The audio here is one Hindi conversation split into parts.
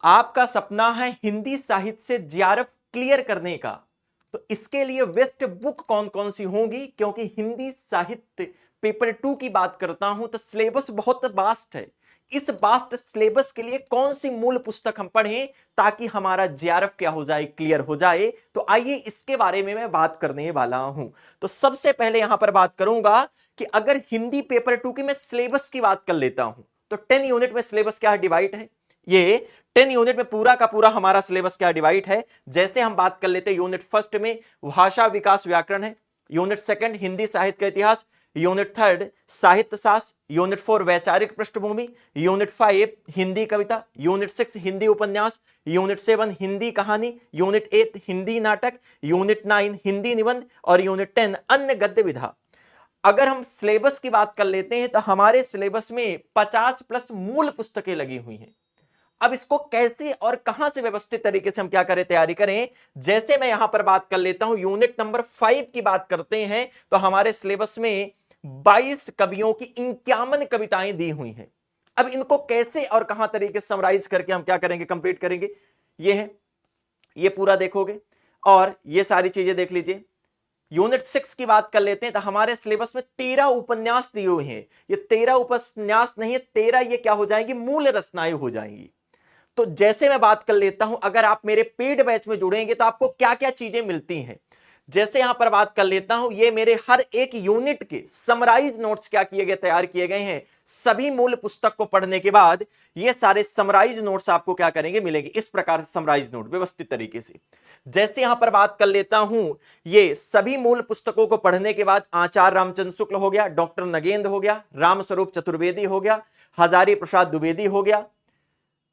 आपका सपना है हिंदी साहित्य से जेआरएफ क्लियर करने का, तो इसके लिए बेस्ट बुक कौन कौन सी होंगी? क्योंकि हिंदी साहित्य पेपर 2 की बात करता हूं तो सिलेबस बहुत वास्ट है। इस वास्ट सिलेबस के लिए कौन सी मूल पुस्तक हम पढ़ें ताकि हमारा जेआरएफ क्या हो जाए, क्लियर हो जाए? तो आइए इसके बारे में मैं बात करने वाला हूं। तो सबसे पहले यहां पर बात करूंगा कि अगर हिंदी पेपर 2 की मैं सिलेबस की बात कर लेता हूं तो 10 यूनिट में सिलेबस क्या डिवाइड है? ये 10 यूनिट में पूरा का पूरा हमारा सिलेबस क्या डिवाइड है? जैसे हम बात कर लेते हैं यूनिट फर्स्ट में भाषा विकास व्याकरण है, यूनिट सेकंड हिंदी साहित्य का इतिहास, यूनिट थर्ड साहित्य शास्त्र, यूनिट 4 वैचारिक पृष्ठभूमि, यूनिट 5 हिंदी कविता, यूनिट 6 हिंदी उपन्यास, यूनिट 7 हिंदी कहानी, यूनिट 8 हिंदी नाटक, यूनिट 9 हिंदी निबंध और यूनिट 10 अन्य गद्य विधा। अगर हम सिलेबस की बात कर लेते हैं तो हमारे सिलेबस में 50 प्लस मूल पुस्तकें लगी हुई हैं। अब इसको कैसे और कहां से व्यवस्थित तरीके से हम क्या करें, तैयारी करें? जैसे मैं यहां पर बात कर लेता हूं, यूनिट नंबर 5 की बात करते हैं तो हमारे सिलेबस में 22 कवियों की 51 कविताएं दी हुई हैं। अब इनको कैसे और कहां तरीके से समराइज करके हम क्या करेंगे, कंप्लीट करेंगे? ये है, ये पूरा देखोगे और ये सारी चीजें देख लीजिए। यूनिट 6 की बात कर लेते हैं तो हमारे सिलेबस में 13 उपन्यास दिए हुए हैं। ये 13 उपन्यास नहीं है, 13 ये क्या हो जाएंगी, मूल रचनाएं हो जाएंगी। तो जैसे मैं बात कर लेता हूं, अगर आप मेरे पेड बैच में जुड़ेंगे तो आपको क्या क्या चीजें मिलती हैं। जैसे यहां पर बात कर लेता हूं, ये मेरे हर एक यूनिट के समराइज नोट्स क्या किए गए, तैयार किए गए हैं। सभी मूल पुस्तक को पढ़ने के बाद ये सारे समराइज नोट्स आपको क्या करेंगे, मिलेंगे इस प्रकार से समराइज नोट व्यवस्थित तरीके से। जैसे यहां पर बात कर लेता हूं, ये सभी मूल पुस्तकों को पढ़ने के बाद आचार्य रामचंद्र शुक्ल हो गया, डॉक्टर नगेंद्र हो गया, रामस्वरूप चतुर्वेदी हो गया, हजारी प्रसाद द्विवेदी हो गया,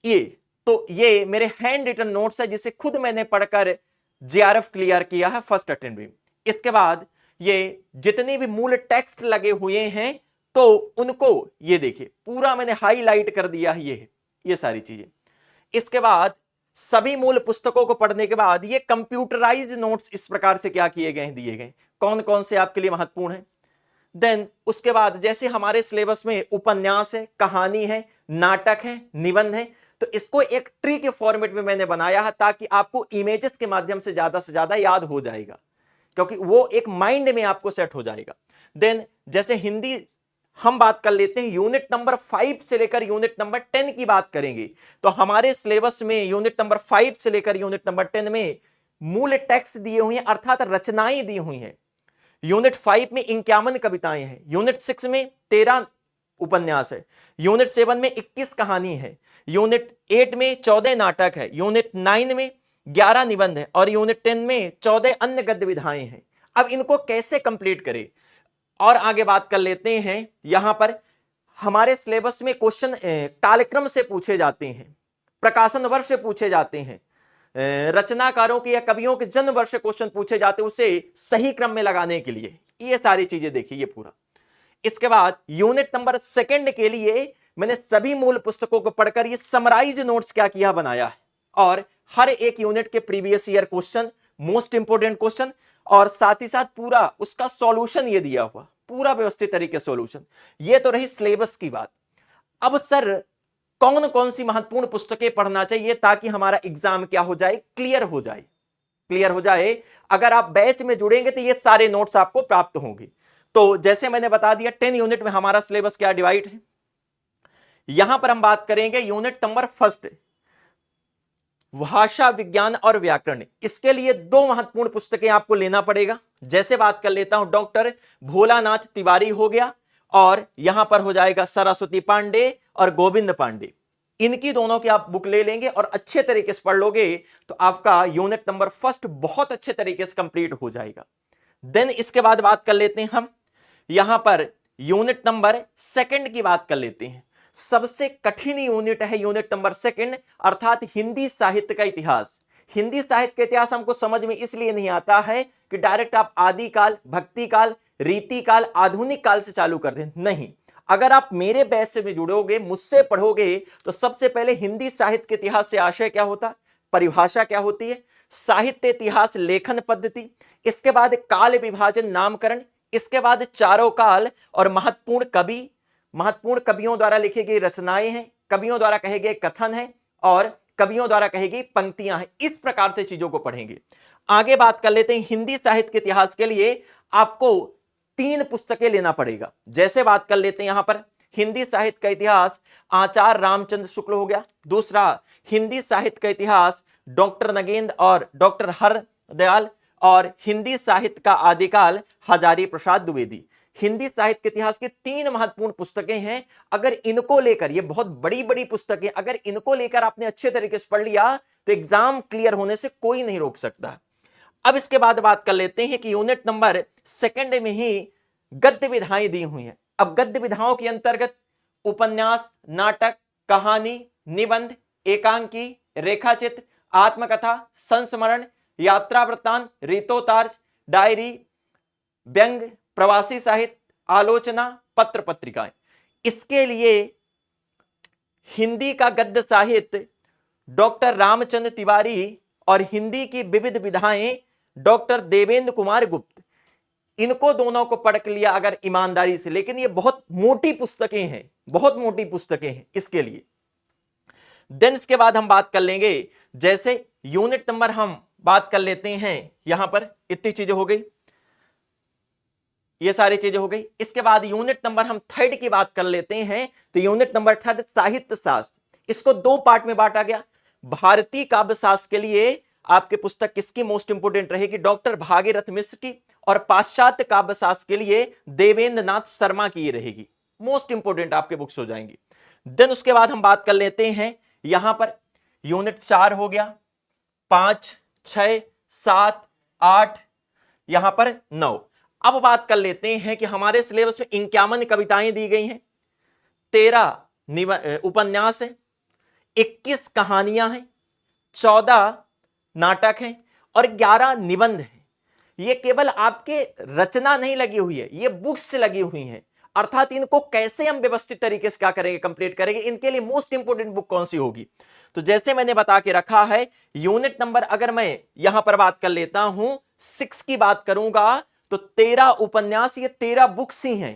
ये तो ये मेरे हैंड रिटन नोट्स है जिसे खुद मैंने पढ़कर जेआरएफ क्लियर किया है फर्स्ट अटेम्प्ट में। इसके बाद ये जितने भी मूल टेक्स्ट लगे हुए हैं तो उनको ये देखिए पूरा मैंने हाईलाइट कर दिया है, ये सारी चीजें। इसके बाद सभी मूल पुस्तकों को पढ़ने के बाद ये कंप्यूटराइज्ड नोट्स इस प्रकार से क्या किए गए हैं, दिए गए, कौन कौन से आपके लिए महत्वपूर्ण है। देन उसके बाद जैसे हमारे सिलेबस में उपन्यास है, कहानी है, नाटक है, निबंध है, तो इसको एक ट्री के फॉर्मेट में मैंने बनाया है ताकि आपको इमेजेस के माध्यम से ज्यादा याद हो जाएगा, क्योंकि वो एक माइंड में आपको सेट हो जाएगा। देन जैसे हिंदी हम बात कर लेते हैं, यूनिट नंबर 5 से लेकर यूनिट नंबर 10 की बात करेंगे तो हमारे सिलेबस में यूनिट नंबर 5 से लेकर यूनिट नंबर 10 में मूल टेक्स्ट दिए हुए हैं, अर्थात रचनाएं दी हुई हैं। यूनिट 5 में 51 कविताएं हैं, यूनिट 6 में 13 उपन्यास है, यूनिट 7 में 21 कहानी है, यूनिट 8 में 14 नाटक है, यूनिट 9 में 11 निबंध है और यूनिट 10 में 14 अन्य गद्य विधाएं हैं। अब इनको कैसे कंप्लीट करें और आगे बात कर लेते हैं। यहां पर हमारे सिलेबस में क्वेश्चन कालक्रम से पूछे जाते हैं, प्रकाशन वर्ष से पूछे जाते हैं, रचनाकारों के या कवियों के जन्म वर्ष से क्वेश्चन पूछे जाते हैं, उसे सही क्रम में लगाने के लिए ये सारी चीजें देखिए, ये पूरा। इसके बाद यूनिट नंबर 2 के लिए मैंने सभी मूल पुस्तकों को पढ़कर ये समराइज नोट्स क्या किया, बनाया है, और हर एक यूनिट के previous year question, most important question और साथ ही साथ पूरा उसका सॉल्यूशन ये दिया हुआ, पूरा व्यवस्थित तरीके सॉल्यूशन। ये तो रही सिलेबस की बात। अब सर कौन कौन सी महत्वपूर्ण पुस्तकें पढ़ना चाहिए ताकि हमारा एग्जाम क्या हो जाए, क्लियर हो जाए, क्लियर हो जाए। अगर आप बैच में जुड़ेंगे तो ये सारे नोट्स आपको प्राप्त होंगे। तो जैसे मैंने बता दिया 10 यूनिट में हमारा सिलेबस क्या डिवाइड है। यहां पर हम बात करेंगे यूनिट नंबर 1 भाषा विज्ञान और व्याकरण। इसके लिए 2 महत्वपूर्ण पुस्तकें आपको लेना पड़ेगा। जैसे बात कर लेता हूं, डॉक्टर भोलानाथ तिवारी हो गया और यहां पर हो जाएगा सरस्वती पांडे और गोविंद पांडे। इनकी दोनों की आप बुक ले लेंगे और अच्छे तरीके से पढ़ लोगे तो आपका यूनिट नंबर 1 बहुत अच्छे तरीके से कंप्लीट हो जाएगा। देन इसके बाद बात कर लेते हैं हम यहां पर यूनिट नंबर 2 की बात कर लेते हैं। सबसे कठिन यूनिट है यूनिट नंबर 2, अर्थात हिंदी साहित्य का इतिहास। हिंदी साहित्य का इतिहास हमको समझ में इसलिए नहीं आता है कि डायरेक्ट आप आदिकाल, भक्ति काल, रीति काल, आधुनिक काल से चालू कर दें, नहीं। अगर आप मेरे बैच से भी जुड़ोगे, मुझसे पढ़ोगे तो सबसे पहले हिंदी साहित्य के इतिहास से आशय क्या होता, परिभाषा क्या होती है, साहित्य इतिहास लेखन पद्धति, इसके बाद काल विभाजन नामकरण, इसके बाद चारों काल और महत्वपूर्ण कवि, महत्वपूर्ण कवियों द्वारा लिखी गई रचनाएं हैं, कवियों द्वारा कहे गए कथन हैं, और कवियों द्वारा कही गई पंक्तियां हैं। इस प्रकार से चीजों को पढ़ेंगे। आगे बात कर लेते हैं, हिंदी साहित्य के इतिहास के लिए आपको 3 पुस्तकें लेना पड़ेगा। जैसे बात कर लेते हैं यहां पर हिंदी साहित्य का इतिहास, आचार्य रामचंद्र शुक्ल हो गया। दूसरा हिंदी साहित्य का इतिहास डॉक्टर नगेंद्र और डॉक्टर हरदयाल, और हिंदी साहित्य का आदिकाल हजारी प्रसाद द्विवेदी। हिंदी साहित्य के इतिहास की 3 महत्वपूर्ण पुस्तकें हैं। अगर इनको लेकर, ये बहुत बड़ी बड़ी पुस्तकें, अगर इनको लेकर आपने अच्छे तरीके से पढ़ लिया तो एग्जाम क्लियर होने से कोई नहीं रोक सकता। अब इसके बाद बात कर लेते हैं कि यूनिट नंबर 2 में ही गद्य विधाएं दी हुई हैं। अब गद्य विधाओं के अंतर्गत उपन्यास, नाटक, कहानी, निबंध, एकांकी, रेखाचित्र, आत्मकथा, संस्मरण, यात्रा वृत्तांत, रीतोतार्ज, डायरी, व्यंग, प्रवासी साहित्य, आलोचना, पत्र पत्रिकाएं। इसके लिए हिंदी का गद्य साहित्य डॉक्टर रामचंद्र तिवारी और हिंदी की विविध विधाएं डॉक्टर देवेंद्र कुमार गुप्त, इनको दोनों को पढ़ लिया अगर ईमानदारी से। लेकिन ये बहुत मोटी पुस्तकें हैं, बहुत मोटी पुस्तकें हैं इसके लिए। देन इसके बाद हम बात कर लेंगे, जैसे यूनिट नंबर हम बात कर लेते हैं, यहां पर इतनी चीजें हो गई, ये सारी चीजें हो गई। इसके बाद यूनिट नंबर हम 3 की बात कर लेते हैं। तो यूनिट नंबर 3 साहित्य शास्त्र, इसको 2 पार्ट में बांटा गया। भारतीय काव्य शास्त्र के लिए आपकी पुस्तक किसकी मोस्ट इंपोर्टेंट रहेगी? डॉक्टर भागीरथ मिश्र की। और पाश्चात्य काव्य शास्त्र के लिए देवेंद्र नाथ शर्मा की ये रहेगी, मोस्ट इंपोर्टेंट आपके बुक्स हो जाएंगी। देन उसके बाद हम बात कर लेते हैं यहां पर यूनिट 4 हो गया, 5, 6, 7, 8, यहां पर 9। अब बात कर लेते हैं कि हमारे सिलेबस में 51 कविताएं दी गई हैं, 13 उपन्यास है, 21 कहानियां हैं, 14 नाटक हैं और 11 निबंध हैं। ये केवल आपके रचना नहीं लगी हुई है, ये बुक्स से लगी हुई हैं। अर्थात इनको कैसे हम व्यवस्थित तरीके से क्या करेंगे, कंप्लीट करेंगे, इनके लिए मोस्ट इंपोर्टेंट बुक कौन सी होगी? तो जैसे मैंने बता के रखा है, यूनिट नंबर अगर मैं यहां पर बात कर लेता हूं 6 की बात करूंगा तो 13 उपन्यास, ये 13 बुक्स ही हैं,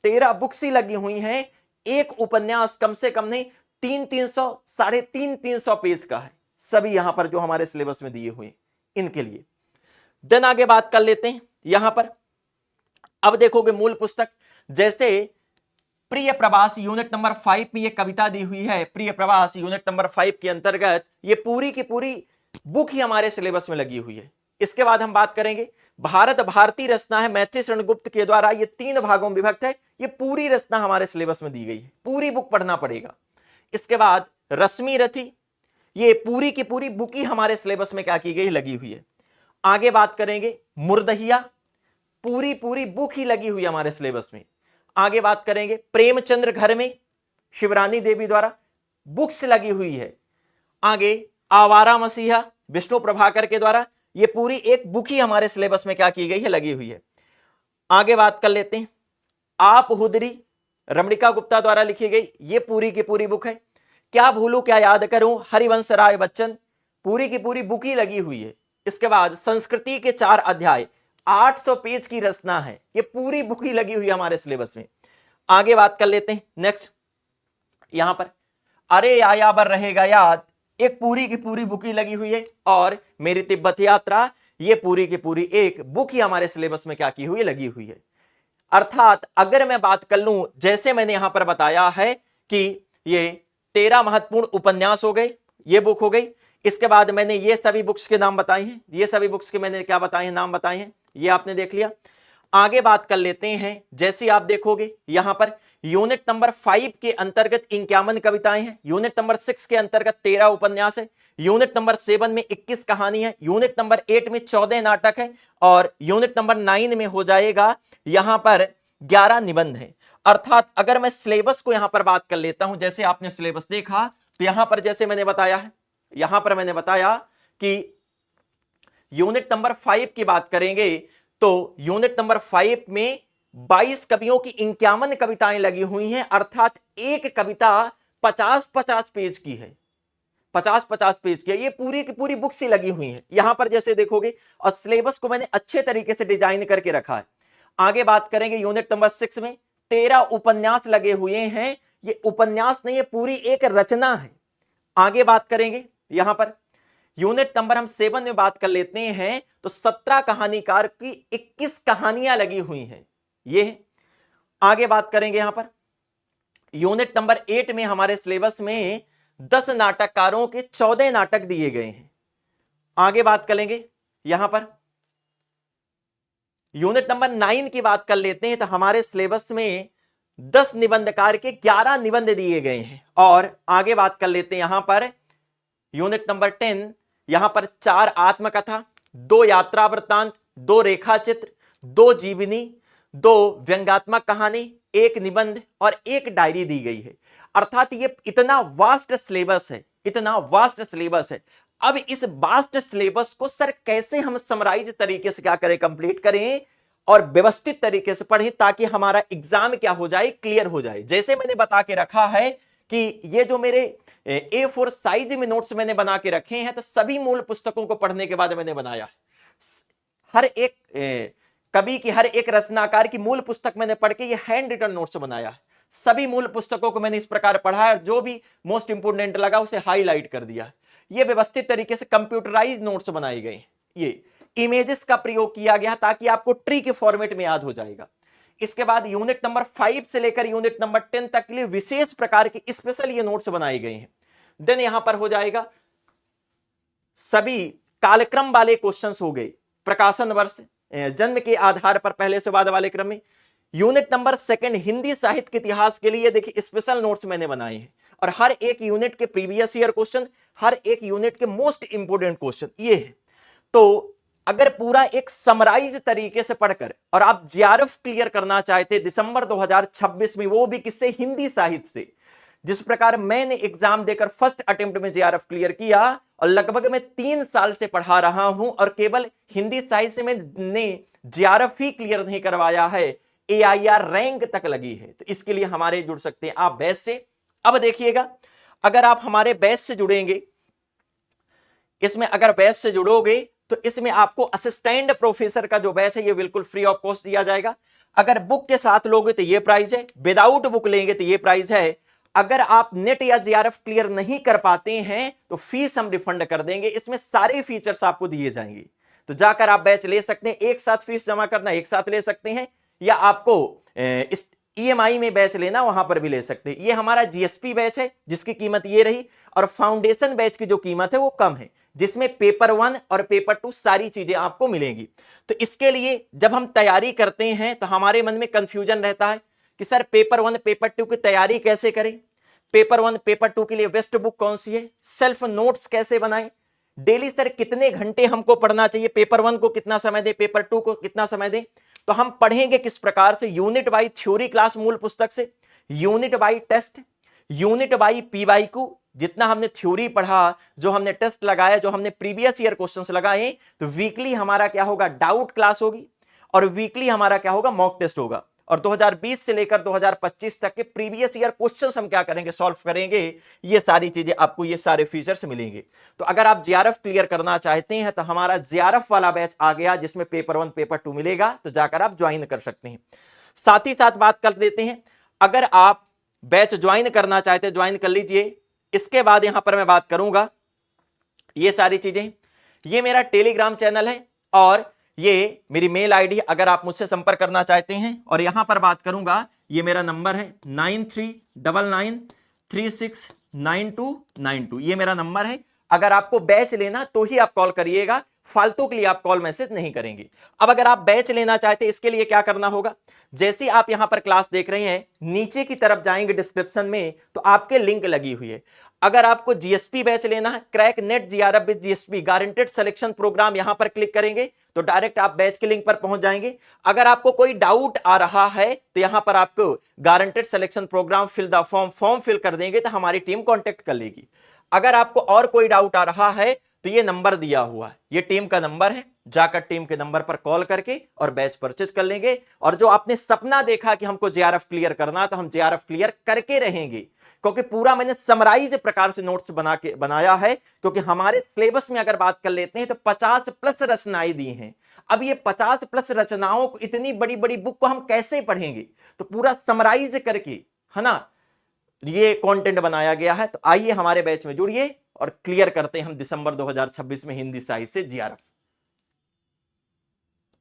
13 बुक्स ही लगी हुई हैं। एक उपन्यास कम से कम नहीं 300 350 पेज का है, सभी यहां पर जो हमारे सिलेबस में दिए हुए इनके लिए। देन आगे बात कर लेते हैं यहां पर। अब देखोगे मूल पुस्तक, जैसे प्रिय प्रवास यूनिट नंबर 5 में ये कविता दी हुई है। प्रिय प्रवास यूनिट नंबर 5 के अंतर्गत ये पूरी की पूरी बुक ही हमारे सिलेबस में लगी हुई है। इसके बाद हम बात करेंगे भारत भारतीय रचना है, मैथिली शरण गुप्त के द्वारा, ये 3 भागों में विभक्त है। ये पूरी रचना हमारे सिलेबस में दी गई है, पूरी बुक पढ़ना पड़ेगा। इसके बाद रश्मि रथी, ये पूरी की पूरी बुक ही हमारे सिलेबस में क्या की गई, लगी हुई है। आगे बात करेंगे मुर्दहिया, पूरी पूरी बुक ही लगी हुई है हमारे सिलेबस में। आगे बात करेंगे प्रेमचंद्र घर में, शिवरानी देवी द्वारा, बुक्स लगी हुई है। आगे आवारा मसीहा, विष्णु प्रभाकर के द्वारा, ये पूरी एक बुक ही हमारे सिलेबस में क्या की गई है, लगी हुई है। आगे बात कर लेते हैं आप हुदरी, रमणिका गुप्ता द्वारा लिखी गई, ये पूरी की पूरी बुक है। क्या भूलूं क्या याद करूं, हरिवंश राय बच्चन, पूरी की पूरी बुक ही लगी हुई है। इसके बाद संस्कृति के 4 अध्याय, 800 पेज की रचना है, ये पूरी बुक ही लगी हुई है हमारे सिलेबस में। आगे बात कर लेते हैं नेक्स्ट, यहां पर अरे आया बर रहेगा याद, एक पूरी की पूरी बुक ही लगी हुई है। और मेरी तिब्बत यात्रा, ये पूरी की पूरी एक बुक ही हमारे सिलेबस में क्या की हुई है, लगी हुई है। अर्थात अगर मैं बात कर लूं, जैसे मैंने यहां पर बताया है कि ये 13 महत्वपूर्ण उपन्यास हो गए, ये बुक हो गई। इसके बाद मैंने ये सभी बुक्स के नाम बताए हैं, ये सभी बुक्स के मैंने क्या बताए हैं, नाम बताए हैं, ये आपने देख लिया। आगे बात कर लेते हैं, जैसे आप देखोगे यहां पर यूनिट नंबर 5 के अंतर्गत 51 कविताएं हैं, यूनिट नंबर 6 के अंतर्गत 13 उपन्यास है, यूनिट नंबर 7 में 21 कहानी है, यूनिट नंबर 8 में 14 नाटक है और यूनिट नंबर 9 में हो जाएगा यहां पर 11 निबंध है। अर्थात अगर मैं सिलेबस को यहां पर बात कर लेता हूं, जैसे आपने सिलेबस देखा तो यहां पर जैसे मैंने बताया है, यहां पर मैंने बताया कि यूनिट नंबर 5 की बात करेंगे तो यूनिट नंबर 5 में 22 कवियों की 51 कविताएं लगी हुई हैं। अर्थात एक कविता 50-50 पेज की है, 50-50 पेज की है, ये पूरी की पूरी बुक से लगी हुई है यहां पर जैसे देखोगे। और सिलेबस को मैंने अच्छे तरीके से डिजाइन करके रखा है। आगे बात करेंगे यूनिट नंबर 6 में 13 उपन्यास लगे हुए हैं, ये उपन्यास नहीं, ये पूरी एक रचना है। आगे बात करेंगे यहां पर यूनिट नंबर हम 7 में बात कर लेते हैं तो 17 कहानीकार की 21 कहानियां लगी हुई हैं। ये आगे बात करेंगे यहां पर यूनिट नंबर 8 में हमारे सिलेबस में 10 नाटककारों के 14 नाटक दिए गए हैं। आगे बात करेंगे यहां पर यूनिट नंबर 9 की बात कर लेते हैं तो हमारे सिलेबस में 10 निबंधकार के 11 निबंध दिए गए हैं। और आगे बात कर लेते हैं यहां पर यूनिट नंबर 10, यहां पर 4 आत्मकथा, 2 यात्रा वृत्तांत, 2 रेखा चित्र, 2 जीवनी, 2 व्यंग्यात्मक कहानी, 1 निबंध और 1 डायरी दी गई है। अर्थात ये इतना वास्ट सिलेबस है, इतना वास्ट सिलेबस है। अब इस वास्ट सिलेबस को सर कैसे हम समराइज तरीके से क्या करें, कंप्लीट करें और व्यवस्थित तरीके से पढ़ें ताकि हमारा एग्जाम क्या हो जाए, क्लियर हो जाए। जैसे मैंने बता के रखा है कि ये जो मेरे A4 साइज में नोट्स मैंने बना के रखे हैं तो सभी मूल पुस्तकों को पढ़ने के बाद मैंने बनाया। हर एक कवि की, हर एक रचनाकार की मूल पुस्तक मैंने पढ़ के ये हैंड रिटन नोट्स बनाया। सभी मूल पुस्तकों को मैंने इस प्रकार पढ़ा है, जो भी मोस्ट इंपोर्टेंट लगा उसे हाईलाइट कर दिया। ये व्यवस्थित तरीके से कंप्यूटराइज नोट्स बनाए गए। ये इमेजेस का प्रयोग किया गया ताकि आपको ट्री के फॉर्मेट में याद हो जाएगा। इसके बाद यूनिट नंबर 5 से लेकर यूनिट नंबर 10 तक के लिए विशेष प्रकार के स्पेशल ये नोट्स बनाए गए हैं। देन यहां पर हो जाएगा सभी कालक्रम वाले क्वेश्चंस हो गए, प्रकाशन वर्ष, जन्म के आधार पर पहले से बाद वाले क्रम में। यूनिट नंबर 2 हिंदी साहित्य के इतिहास के लिए देखिए स्पेशल नोट्स मैंने बनाए हैं और हर एक यूनिट के प्रीवियस ईयर क्वेश्चन, हर एक यूनिट के मोस्ट इंपोर्टेंट क्वेश्चन ये है। तो अगर पूरा एक समराइज तरीके से पढ़कर और आप जेआरएफ क्लियर करना चाहते दिसंबर 2026 में, वो भी किससे, हिंदी साहित्य से, जिस प्रकार मैंने एग्जाम देकर फर्स्ट अटेम्प्ट में जेआरएफ क्लियर किया और लगभग मैं 3 साल से पढ़ा रहा हूं और केवल हिंदी साहित्य से मैंने जेआरएफ ही क्लियर नहीं करवाया है, एआईआर रैंक तक लगी है। तो इसके लिए हमारे जुड़ सकते हैं आप बैच से। अब देखिएगा, अगर आप हमारे बैच से जुड़ेंगे, इसमें अगर बैच से जुड़ोगे तो इसमें आपको असिस्टेंट प्रोफेसर का जो बैच है ये बिल्कुल फ्री ऑफ कॉस्ट दिया जाएगा। अगर बुक के साथ लोगे तो ये प्राइस है, विदाउट बुक लेंगे तो ये प्राइस है। अगर आप नेट या जेआरएफ क्लियर नहीं कर पाते हैं तो फीस हम रिफंड कर देंगे। इसमें सारे फीचर्स आपको दिए जाएंगे। तो जाकर आप बैच ले सकते हैं, एक साथ फीस जमा करना एक साथ ले सकते हैं, या आपको इस ईएमआई में बैच लेना वहां पर भी ले सकते हैं। ये हमारा जीएसपी बैच है जिसकी कीमत ये रही, और फाउंडेशन बैच की जो कीमत है वो कम है, जिसमें पेपर 1 और पेपर 2 सारी चीजें आपको मिलेंगी। तो इसके लिए जब हम तैयारी करते हैं तो हमारे मन में कंफ्यूजन रहता है कि सर पेपर 1 पेपर 2 की तैयारी कैसे करें, पेपर 1 पेपर 2 के लिए बेस्ट बुक कौन सी है, सेल्फ नोट्स कैसे बनाएं, डेली सर कितने घंटे हमको पढ़ना चाहिए, पेपर 1 को कितना समय दे, पेपर 2 को कितना समय दे। तो हम पढ़ेंगे किस प्रकार से, यूनिट बाई थ्योरी क्लास मूल पुस्तक से, unit by test, unit by PYQ, जितना हमने थ्योरी पढ़ा, जो हमने टेस्ट लगाया, जो हमने प्रीवियस ईयर क्वेश्चंस लगाए, तो वीकली हमारा क्या होगा, डाउट क्लास होगी, और वीकली हमारा क्या होगा, मॉक टेस्ट होगा। और 2020 से लेकर 2025 तक के प्रीवियस ईयर क्वेश्चंस हम क्या करेंगे, सॉल्व करेंगे। ये सारी चीजें आपको, ये सारे फीचर्स मिलेंगे। तो अगर आप जेआरएफ क्लियर करना चाहते हैं तो हमारा जेआरएफ वाला बैच आ गया, जिसमें पेपर 1 पेपर 2 मिलेगा, तो जाकर आप ज्वाइन कर सकते हैं। साथ ही साथ बात कर लेते हैं, अगर आप बैच ज्वाइन करना चाहते हैं ज्वाइन कर लीजिए। इसके बाद यहां पर मैं बात करूंगा ये सारी चीजें, ये मेरा टेलीग्राम चैनल है और ये मेरी मेल आईडी, अगर आप मुझसे संपर्क करना चाहते हैं। और यहां पर बात करूंगा, ये मेरा नंबर है 9399369292, ये मेरा नंबर है। अगर आपको बैच लेना तो ही आप कॉल करिएगा, फालतू के लिए आप कॉल मैसेज नहीं करेंगे। अब अगर आप बैच लेना चाहते हैं, इसके लिए क्या करना होगा, जैसे आप यहां पर क्लास देख रहे हैं, नीचे की तरफ जाएंगे डिस्क्रिप्शन में तो आपके लिंक लगी हुई है। अगर आपको जीएसपी बैच लेना है, crack NET JRF with GSP guaranteed selection programme, यहां पर क्लिक करेंगे तो डायरेक्ट आप बैच के लिंक पर पहुंच जाएंगे। अगर आपको कोई डाउट आ रहा है तो यहां पर आपको guaranteed selection programme fill the form fill कर देंगे तो हमारी टीम कांटेक्ट कर लेगी। अगर आपको और कोई डाउट आ रहा है तो ये नंबर दिया हुआ है, ये टीम का नंबर है, जाकर टीम के नंबर पर कॉल करके और बैच परचेज कर लेंगे। और जो आपने सपना देखा कि हमको जेआरएफ क्लियर करना, तो हम जेआरएफ क्लियर करके रहेंगे, क्योंकि पूरा मैंने समराइज प्रकार से नोट्स बनाया है। क्योंकि हमारे सिलेबस में अगर बात कर लेते हैं तो 50+ रचनाएं दी हैं। अब ये 50+ रचनाओं को, इतनी बड़ी बड़ी बुक को हम कैसे पढ़ेंगे, तो पूरा समराइज करके, है ना, ये कंटेंट बनाया गया है। तो आइए हमारे बैच में जुड़िए और क्लियर करते हैं हम दिसंबर 2026 में हिंदी साहित्य से जीआरएफ।